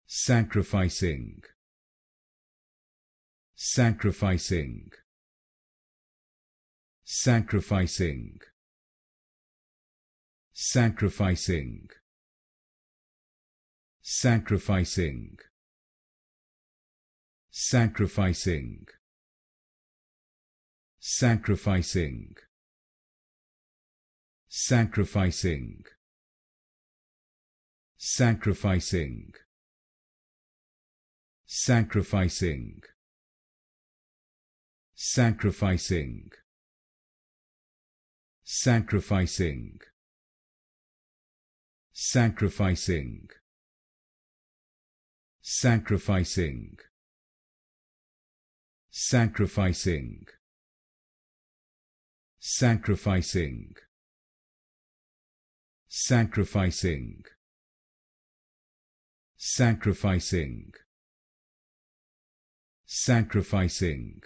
sacrificing, sacrificing, sacrificing, sacrificing, sacrificing, sacrificing, sacrificing, sacrificing, sacrificing, sacrificing, sacrificing, sacrificing, sacrificing, sacrificing, sacrificing, sacrificing, sacrificing, sacrificing, sacrificing,